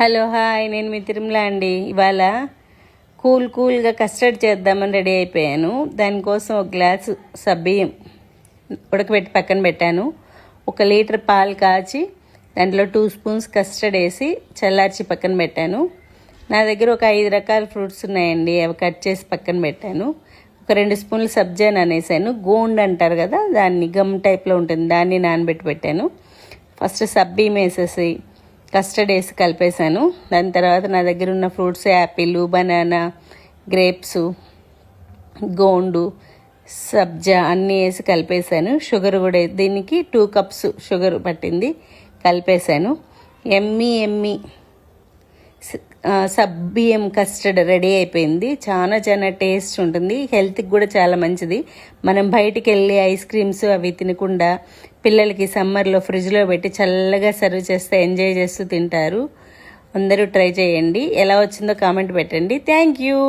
Hello hi, నేను మీ తిరుమల అండి. ఇవాళ కూల్గా కస్టర్డ్ చేద్దామని రెడీ అయిపోయాను. దానికోసం ఒక గ్లాసు సబ్బియ్యం ఉడకబెట్టి పక్కన పెట్టాను. 1 లీటర్ పాలు కాచి దాంట్లో 2 స్పూన్స్ కస్టర్డ్ వేసి చల్లార్చి పక్కన పెట్టాను. నా దగ్గర ఒక 5 రకాల ఫ్రూట్స్ ఉన్నాయండి, అవి కట్ చేసి పక్కన పెట్టాను. ఒక 2 స్పూన్లు సబ్జా నానేసాను. గోండ్ అంటారు కదా, దాన్ని గమ్ టైప్లో ఉంటుంది, దాన్ని నానబెట్టి పెట్టాను. ఫస్ట్ సబ్బియ్యం వేసేసి కస్టర్డ్ వేసి కలిపేశాను. దాని తర్వాత నా దగ్గర ఉన్న ఫ్రూట్స్ యాపిల్, బనానా, గ్రేప్స్, గోండు, సబ్జా అన్నీ వేసి కలిపేశాను. షుగర్ కూడా దీనికి 2 కప్స్ షుగర్ పట్టింది, కలిపేశాను. ఎమ్మి సబ్బియ్యం కస్టర్డ్ రెడీ అయిపోయింది. చాలా టేస్ట్ ఉంటుంది, హెల్త్కి కూడా చాలా మంచిది. మనం బయటికి వెళ్ళి ఐస్ క్రీమ్స్ అవి తినకుండా పిల్లలకి సమ్మర్లో ఫ్రిడ్జ్లో పెట్టి చల్లగా సర్వ్ చేస్తే ఎంజాయ్ చేస్తూ తింటారు. అందరూ ట్రై చేయండి. ఎలా వచ్చిందో కామెంట్ పెట్టండి. Thank you.